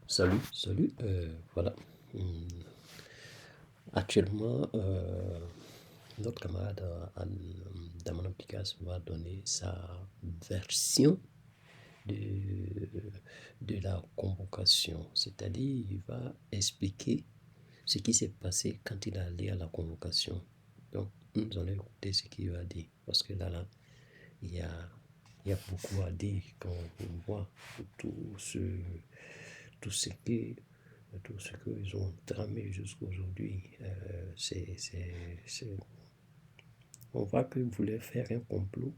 Salut. Voilà. Hum, Actuellement, notre camarade Damon Picasso va donner sa version de, de la convocation. C'est-à-dire, il va expliquer ce qui s'est passé quand il est allé à la convocation. Donc, nous allons écouter ce qu'il va dire. Parce que là, il y a, il y a beaucoup à dire quand on voit tout ce, tout ce qui tout ce qu'ils ont tramé jusqu'aujourd'hui. On voit qu'ils voulaient faire un complot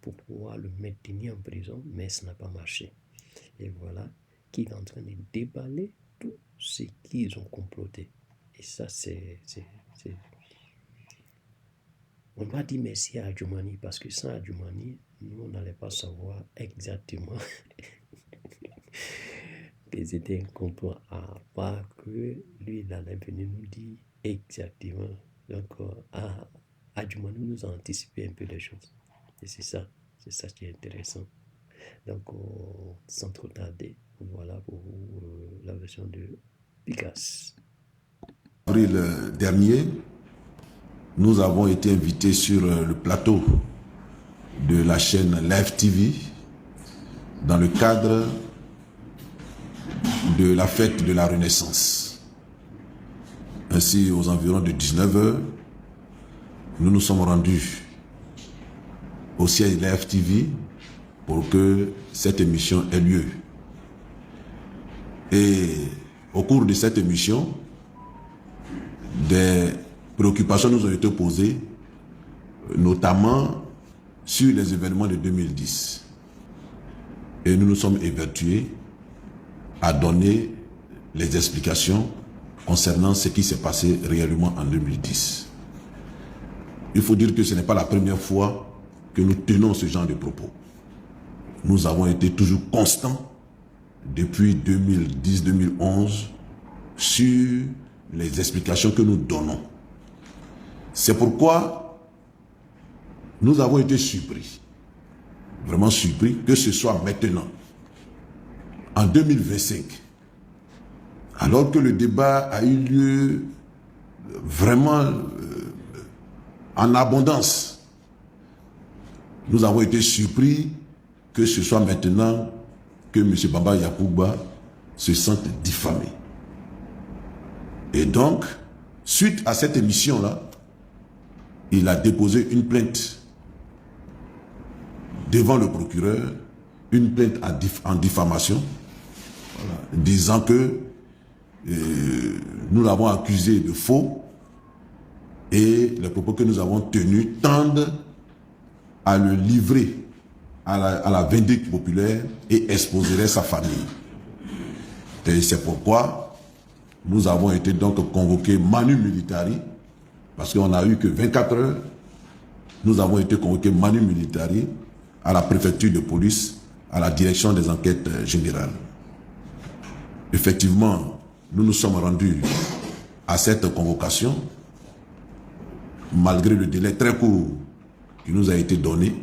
pour pouvoir le maintenir en prison, mais ça n'a pas marché. Et voilà qu'il est en train de déballer tout ce qu'ils ont comploté. Et ça, on doit dire merci à Adjumani, parce que sans Adjumani, nous, on n'allait pas savoir exactement que c'était un complot, à part que lui, il allait venir nous dire exactement. Donc, Adjumani nous a anticipé un peu les choses. Et c'est ça qui est intéressant. Donc, sans trop tarder, voilà pour la version de Picasso. Avril dernier, nous avons été invités sur le plateau de la chaîne Live TV dans le cadre de la fête de la Renaissance. Ainsi, aux environs de 19h, nous nous sommes rendus au siège Live TV pour que cette émission ait lieu. Et au cours de cette émission, des préoccupations nous ont été posées, notamment sur les événements de 2010. Et nous nous sommes évertués à donner les explications concernant ce qui s'est passé réellement en 2010. Il faut dire que ce n'est pas la première fois que nous tenons ce genre de propos. Nous avons été toujours constants depuis 2010-2011 sur les explications que nous donnons. C'est pourquoi nous avons été surpris, vraiment surpris, que ce soit maintenant, en 2025, alors que le débat a eu lieu vraiment en abondance. Nous avons été surpris que ce soit maintenant que M. Bamba Yakuba se sente diffamé. Et donc, suite à cette émission-là, il a déposé une plainte devant le procureur, une plainte en diffamation, voilà, disant que nous l'avons accusé de faux et les propos que nous avons tenus tendent à le livrer à la vindicte populaire et exposerait sa famille. Et c'est pourquoi nous avons été donc convoqués manu militari, parce qu'on n'a eu que 24 heures, nous avons été convoqués manu militari à la préfecture de police, à la direction des enquêtes générales. Effectivement, nous nous sommes rendus à cette convocation, malgré le délai très court qui nous a été donné.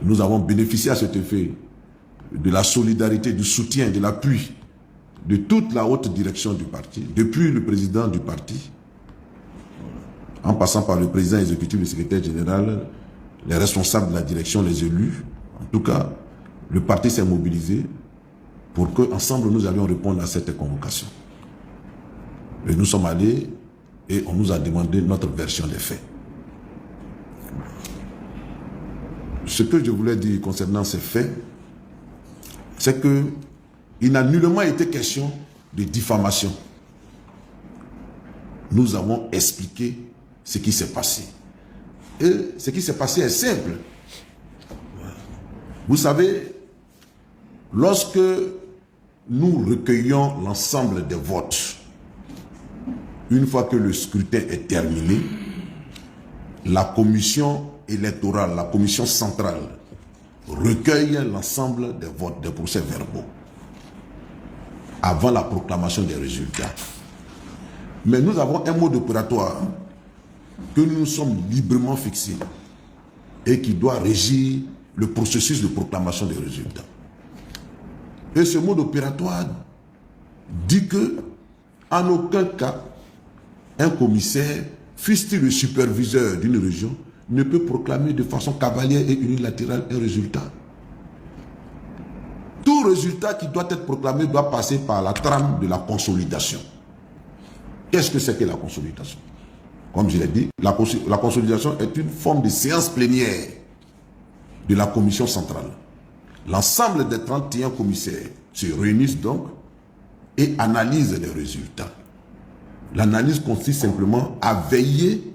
Nous avons bénéficié à cet effet de la solidarité, du soutien, de l'appui de toute la haute direction du parti, depuis le président du parti, en passant par le président exécutif, le secrétaire général, les responsables de la direction, les élus. En tout cas, le parti s'est mobilisé pour qu'ensemble nous allions répondre à cette convocation. Et nous sommes allés et on nous a demandé notre version des faits. Ce que je voulais dire concernant ces faits, c'est qu'il n'a nullement été question de diffamation. Nous avons expliqué ce qui s'est passé. Et ce qui s'est passé est simple. Vous savez, lorsque nous recueillons l'ensemble des votes, une fois que le scrutin est terminé, la commission électorale, la commission centrale, recueille l'ensemble des votes, des procès-verbaux, avant la proclamation des résultats. Mais nous avons un mode opératoire que nous nous sommes librement fixés et qui doit régir le processus de proclamation des résultats. Et ce mode opératoire dit que, en aucun cas, un commissaire, fût-il le superviseur d'une région, ne peut proclamer de façon cavalière et unilatérale un résultat. Tout résultat qui doit être proclamé doit passer par la trame de la consolidation. Qu'est-ce que c'est que la consolidation? Comme je l'ai dit, la consolidation est une forme de séance plénière de la commission centrale. L'ensemble des 31 commissaires se réunissent donc et analysent les résultats. L'analyse consiste simplement à veiller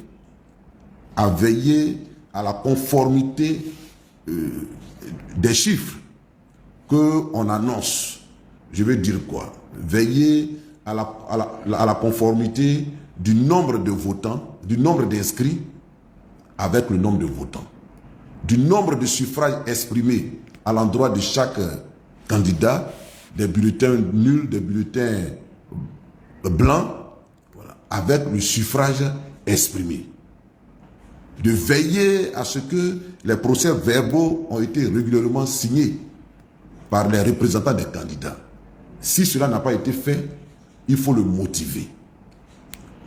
à la conformité des chiffres qu'on annonce. Je veux dire quoi? Veiller à la conformité du nombre de votants, du nombre d'inscrits avec le nombre de votants, du nombre de suffrages exprimés à l'endroit de chaque candidat, des bulletins nuls, des bulletins blancs, voilà, avec le suffrage exprimé. De veiller à ce que les procès-verbaux ont été régulièrement signés par les représentants des candidats. Si cela n'a pas été fait, il faut le motiver.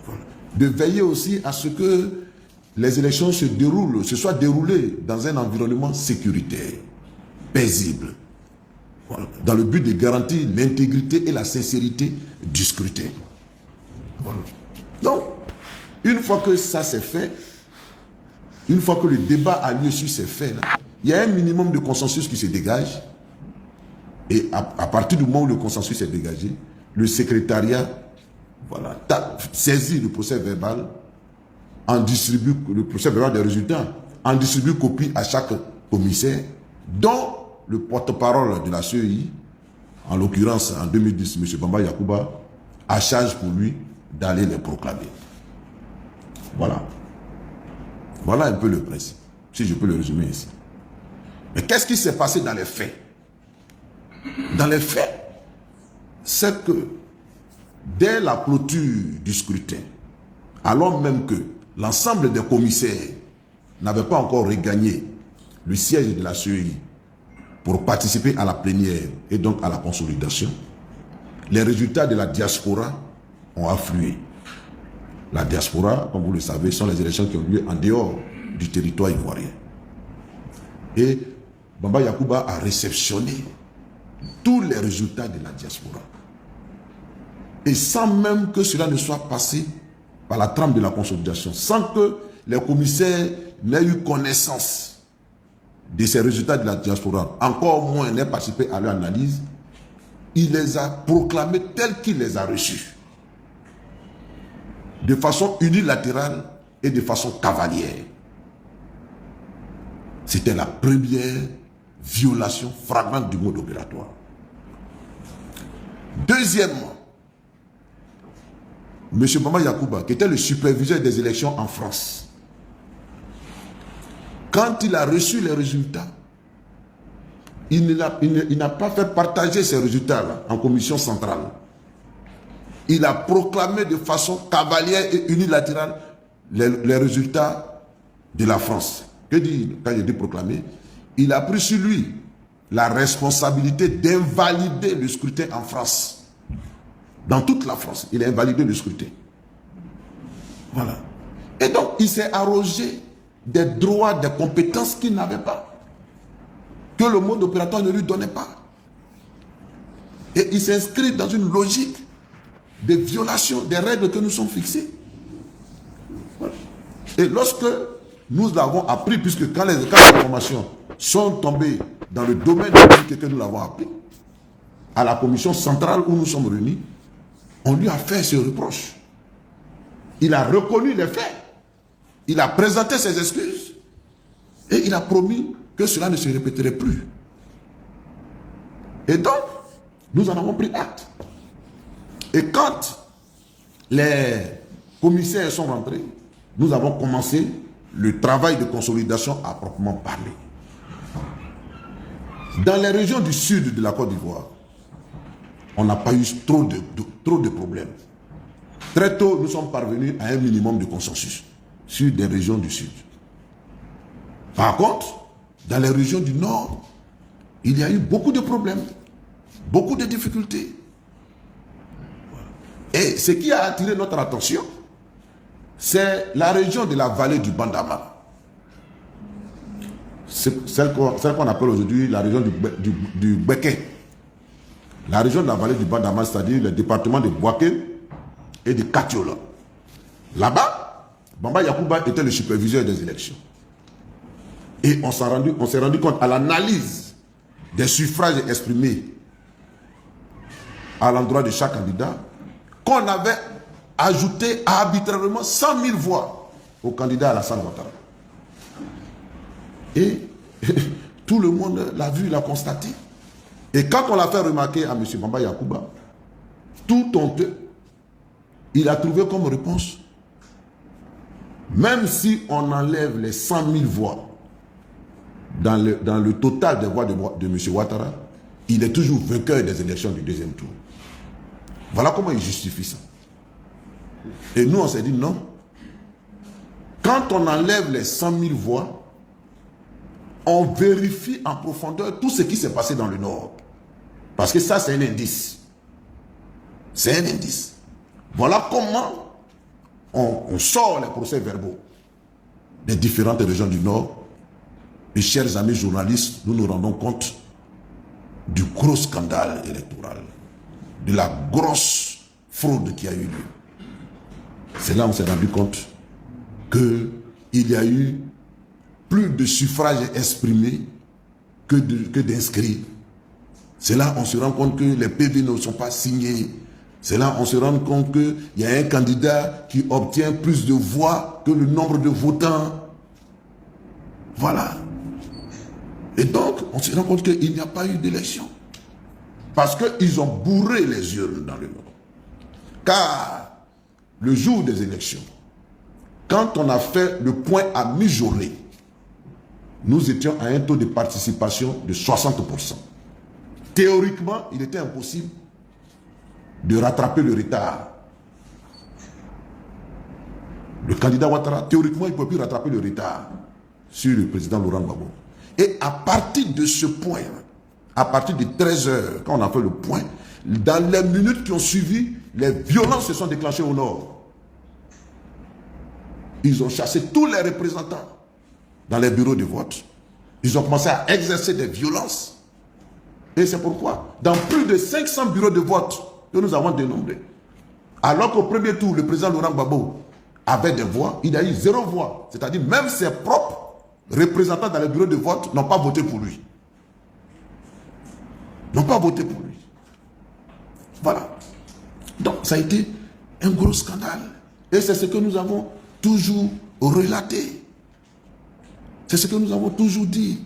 Voilà. De veiller aussi à ce que les élections se soient déroulées dans un environnement sécuritaire, paisible, voilà, dans le but de garantir l'intégrité et la sincérité du scrutin. Voilà. Donc, une fois que ça c'est fait, une fois que le débat a lieu sur ces faits-là, il y a un minimum de consensus qui se dégage. Et à partir du moment où le consensus est dégagé, le secrétariat, voilà, saisit le procès verbal, en distribue le procès verbal des résultats, en distribue copie à chaque commissaire, dont le porte-parole de la CEI, en l'occurrence en 2010, M. Bamba Yacouba, a charge pour lui d'aller les proclamer. Voilà. Voilà un peu le principe, si je peux le résumer ici. Mais qu'est-ce qui s'est passé dans les faits? Dans les faits, c'est que dès la clôture du scrutin, alors même que l'ensemble des commissaires n'avaient pas encore regagné le siège de la CEI pour participer à la plénière et donc à la consolidation, les résultats de la diaspora ont afflué. La diaspora, comme vous le savez, sont les élections qui ont lieu en dehors du territoire ivoirien. Et Bamba Yacouba a réceptionné tous les résultats de la diaspora. Et sans même que cela ne soit passé par la trame de la consolidation, sans que les commissaires n'aient eu connaissance de ces résultats de la diaspora, encore moins n'aient participé à leur analyse, il les a proclamés tels qu'il les a reçus, de façon unilatérale et de façon cavalière. C'était la première violation flagrante du mode opératoire. Deuxièmement, M. Bamba Yacouba, qui était le superviseur des élections en France, quand il a reçu les résultats, il n'a pas fait partager ces résultats-là en commission centrale. Il a proclamé de façon cavalière et unilatérale les résultats de la France. Que dit, quand je dis proclamer, il a pris sur lui la responsabilité d'invalider le scrutin en France. Dans toute la France, il a invalidé le scrutin. Voilà. Et donc, il s'est arrogé des droits, des compétences qu'il n'avait pas, que le mode opératoire ne lui donnait pas. Et il s'inscrit dans une logique de violation des règles que nous sommes fixées. Voilà. Et lorsque nous l'avons appris, puisque quand les informations sont tombées dans le domaine public que nous l'avons appris, à la commission centrale où nous sommes réunis, on lui a fait ce reproche. Il a reconnu les faits. Il a présenté ses excuses. Et il a promis que cela ne se répéterait plus. Et donc, nous en avons pris acte. Et quand les commissaires sont rentrés, nous avons commencé le travail de consolidation à proprement parler. Dans les régions du sud de la Côte d'Ivoire, on n'a pas eu trop de problèmes. Très tôt, nous sommes parvenus à un minimum de consensus sur des régions du sud. Par contre, dans les régions du nord, il y a eu beaucoup de problèmes, beaucoup de difficultés. Et ce qui a attiré notre attention, c'est la région de la vallée du Bandama. C'est celle qu'on appelle aujourd'hui la région du Beke. La région de la vallée du Bandama, c'est-à-dire le département de Bouaké et de Katiola. Là-bas, Bamba Yakuba était le superviseur des élections. Et on s'est rendu compte à l'analyse des suffrages exprimés à l'endroit de chaque candidat qu'on avait ajouté arbitrairement 100 000 voix au candidat Alassane Ouattara. Et tout le monde l'a vu, l'a constaté. Et quand on l'a fait remarquer à M. Bamba Yakuba, tout honteux, il a trouvé comme réponse, même si on enlève les 100 000 voix dans le total des voix de M. Ouattara, il est toujours vainqueur des élections du deuxième tour. Voilà comment il justifie ça. Et nous, on s'est dit non. Quand on enlève les 100 000 voix, on vérifie en profondeur tout ce qui s'est passé dans le Nord. Parce que ça, c'est un indice. C'est un indice. Voilà comment on sort les procès-verbaux des différentes régions du Nord. Et chers amis journalistes, nous nous rendons compte du gros scandale électoral, de la grosse fraude qui a eu lieu. C'est là qu'on s'est rendu compte qu'il y a eu plus de suffrages exprimés que d'inscrits. C'est là qu'on se rend compte que les PV ne sont pas signés. C'est là qu'on se rend compte qu'il y a un candidat qui obtient plus de voix que le nombre de votants. Voilà. Et donc, on se rend compte qu'il n'y a pas eu d'élection. Parce qu'ils ont bourré les urnes dans le Nord. Car, le jour des élections, quand on a fait le point à mi-journée, nous étions à un taux de participation de 60%. Théoriquement, il était impossible de rattraper le retard. Le candidat Ouattara, théoriquement, il ne peut plus rattraper le retard sur le président Laurent Gbagbo. Et à partir de ce point, à partir de 13 h, quand on a fait le point, dans les minutes qui ont suivi, les violences se sont déclenchées au Nord. Ils ont chassé tous les représentants dans les bureaux de vote. Ils ont commencé à exercer des violences. Et c'est pourquoi, dans plus de 500 bureaux de vote que nous avons dénombrés, alors qu'au premier tour, le président Laurent Gbagbo avait des voix, il a eu 0 voix. C'est-à-dire même ses propres représentants dans les bureaux de vote n'ont pas voté pour lui. N'ont pas voté pour lui. Voilà. Donc, ça a été un gros scandale. Et c'est ce que nous avons toujours relaté. C'est ce que nous avons toujours dit.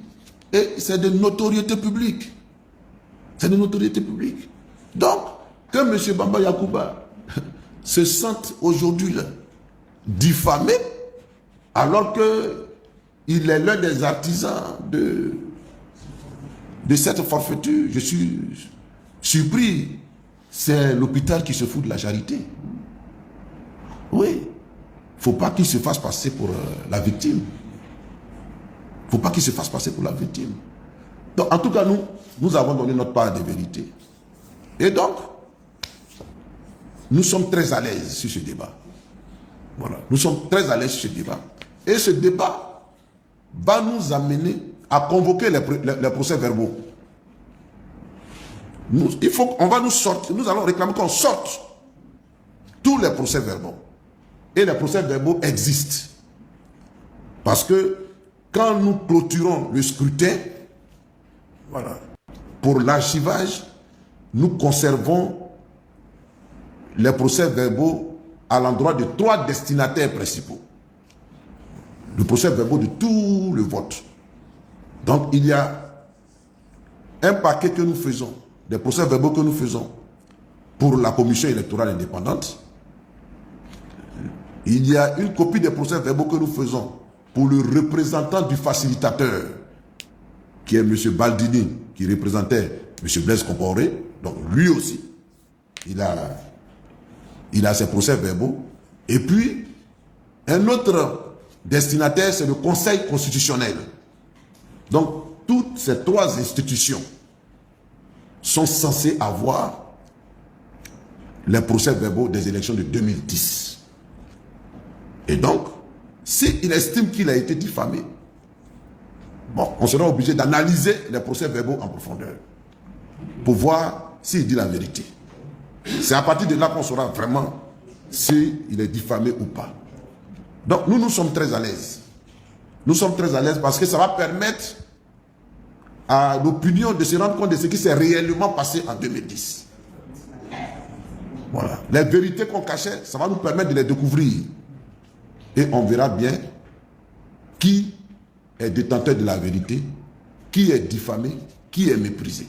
Et c'est de notoriété publique. C'est de notoriété publique. Donc, que M. Bamba Yakuba se sente aujourd'hui diffamé, alors qu'il est l'un des artisans de cette forfaiture, je suis surpris. C'est l'hôpital qui se fout de la charité. Oui. Il ne faut pas qu'il se fasse passer pour la victime. Il ne faut pas qu'il se fasse passer pour la victime. Donc, en tout cas, nous avons donné notre part de vérité. Et donc, nous sommes très à l'aise sur ce débat. Voilà. Nous sommes très à l'aise sur ce débat. Et ce débat va nous amener à convoquer les procès-verbaux. On va nous sortir, nous allons réclamer qu'on sorte tous les procès-verbaux. Et les procès-verbaux existent. Parce que quand nous clôturons le scrutin, voilà, pour l'archivage, nous conservons les procès-verbaux à l'endroit de 3 destinataires principaux. Le procès-verbaux de tout le vote. Donc, il y a un paquet que nous faisons, des procès-verbaux que nous faisons pour la commission électorale indépendante. Il y a une copie des procès-verbaux que nous faisons pour le représentant du facilitateur, qui est M. Baldini, qui représentait M. Blaise Compaoré. Donc, lui aussi, il a ses procès-verbaux. Et puis, un autre destinataire, c'est le Conseil constitutionnel. Donc, toutes ces 3 institutions sont censées avoir les procès-verbaux des élections de 2010. Et donc, s'il estime qu'il a été diffamé, bon, on sera obligé d'analyser les procès-verbaux en profondeur pour voir s'il dit la vérité. C'est à partir de là qu'on saura vraiment s'il est diffamé ou pas. Donc, nous sommes très à l'aise. Nous sommes très à l'aise parce que ça va permettre à l'opinion de se rendre compte de ce qui s'est réellement passé en 2010. Voilà. Les vérités qu'on cachait, ça va nous permettre de les découvrir. Et on verra bien qui est détenteur de la vérité, qui est diffamé, qui est méprisé.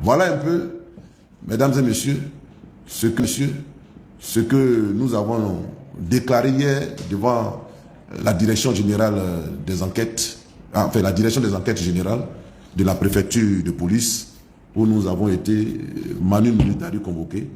Voilà un peu, mesdames et messieurs, ce que nous avons déclaré hier devant la direction générale des enquêtes, enfin la direction des enquêtes générales de la préfecture de police, où nous avons été manu militari convoqués.